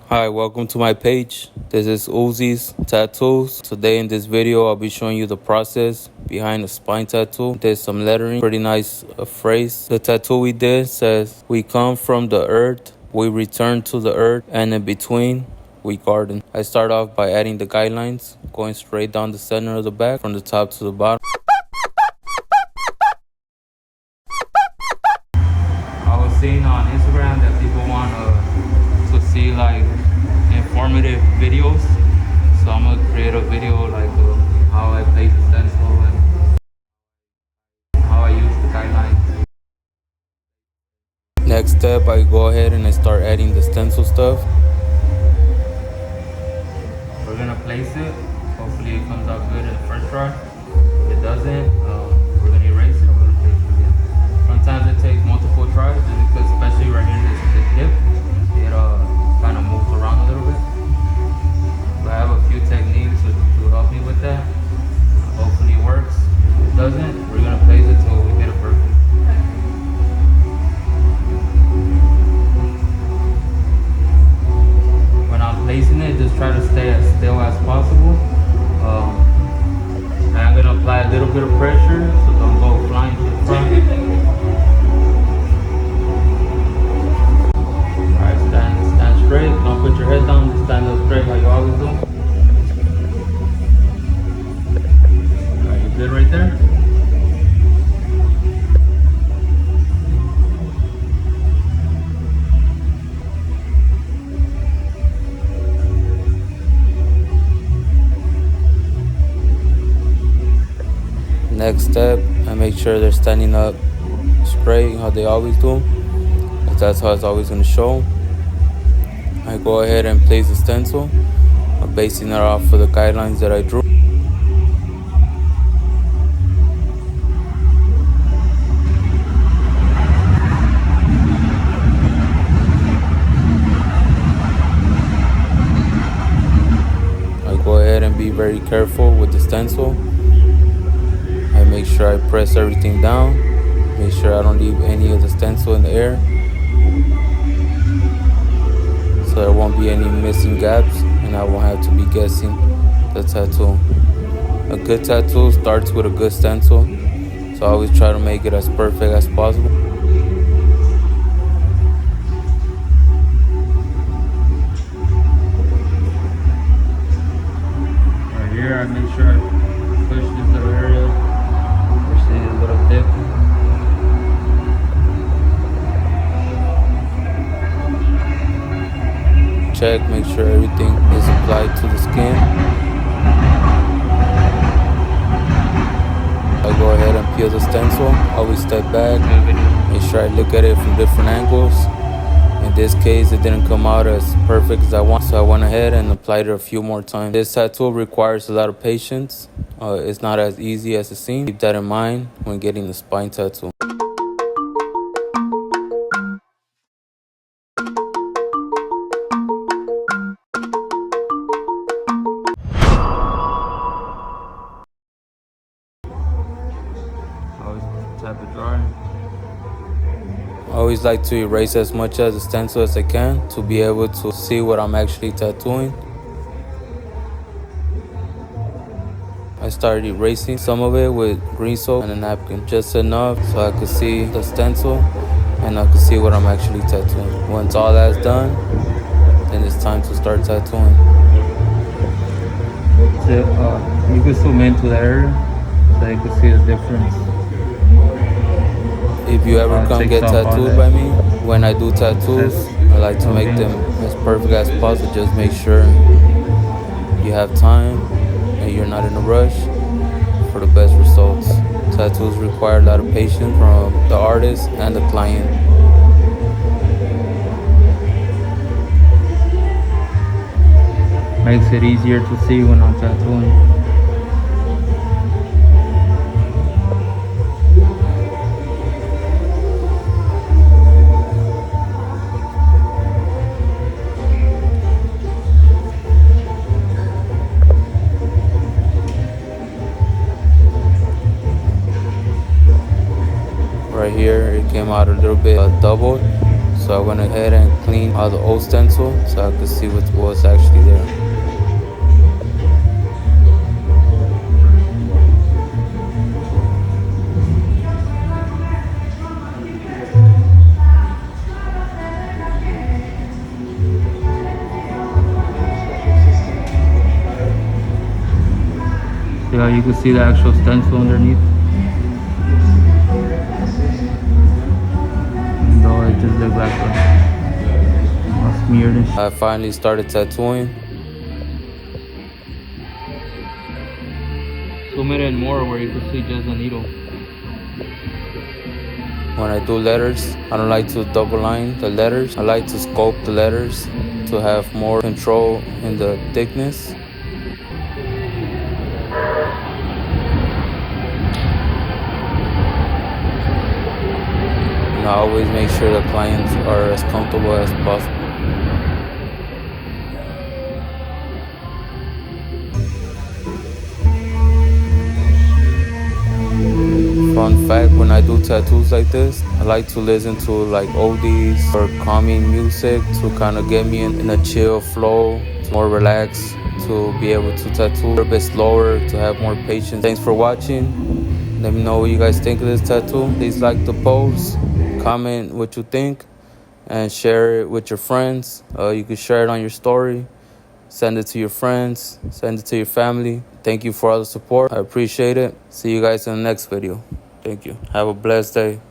Hi, welcome to my page. This is Uzi's Tattoos. Today in this video, I'll be showing you the process behind a spine tattoo. There's some lettering, pretty nice phrase. The tattoo we did says, "We come from the earth, we return to the earth, and in between, we garden." I start off by adding the guidelines, going straight down the center of the back from the top to the bottom. I was seeing on Instagram that people want to see like informative videos, so I'm gonna create a video like how I place the stencil and how I use the guidelines. Next step, I go ahead and I start adding the stencil stuff. We're gonna place it. Hopefully it comes out good in the first try. If it doesn't, we're gonna erase it. We're gonna place it again. Sometimes it takes multiple tries, just because, especially right here, this dip, it kind of moves around a little bit. But I have a few techniques to help me with that. Hopefully it works. If it doesn't, we're gonna place it till we get it perfect. When I'm placing it, just try to stay as still as possible. And I'm gonna apply a little bit of pressure, so don't go flying to the front. Alright, stand straight. Don't put your head down. Just stand up straight like you always do. Alright, you good right there? Next step, I make sure they're standing up straight how they always do. That's how it's always going to show. I go ahead and place the stencil. I'm basing it off of the guidelines that I drew. I go ahead and be very careful with the stencil. I make sure I press everything down. Make sure I don't leave any of the stencil in the air, so there won't be any missing gaps and I won't have to be guessing the tattoo. A good tattoo starts with a good stencil, so I always try to make it as perfect as possible. Right here, I make sure I push this little area, push this little dip. Check, make sure everything is applied to the skin. I go ahead and peel the stencil. Always step back, make sure I look at it from different angles. In this case, it didn't come out as perfect as I want, so I went ahead and applied it a few more times. This tattoo requires a lot of patience. It's not as easy as it seems. Keep that in mind when getting the spine tattoo. Type of drawing. I always like to erase as much as the stencil as I can to be able to see what I'm actually tattooing. I started erasing some of it with green soap and a napkin, just enough so I could see the stencil and I could see what I'm actually tattooing. Once all that's done, then it's time to start tattooing. So, you can zoom into that area so you can see the difference. If you ever come get tattooed by me, when I do tattoos, I like to make them as perfect as possible. Just make sure you have time and you're not in a rush for the best results. Tattoos require a lot of patience from the artist and the client. Makes it easier to see when I'm tattooing. Right here, it came out a little bit doubled, So I went ahead and cleaned all the old stencil so I could see what was actually there. Yeah, you can see the actual stencil underneath. Even though it just looked like a smeared and shit. I finally started tattooing. Zoom it in more where you can see just the needle. When I do letters, I don't like to double line the letters. I like to sculpt the letters to have more control in the thickness. And I always make sure the clients are as comfortable as possible. Fun fact, when I do tattoos like this, I like to listen to like oldies or calming music to kind of get me in a chill flow, more relaxed, to be able to tattoo a bit slower, to have more patience. Thanks for watching. Let me know what you guys think of this tattoo. Please like the post, comment what you think, and share it with your friends. You can share it on your story. Send it to your friends. Send it to your family. Thank you for all the support. I appreciate it. See you guys in the next video. Thank you. Have a blessed day.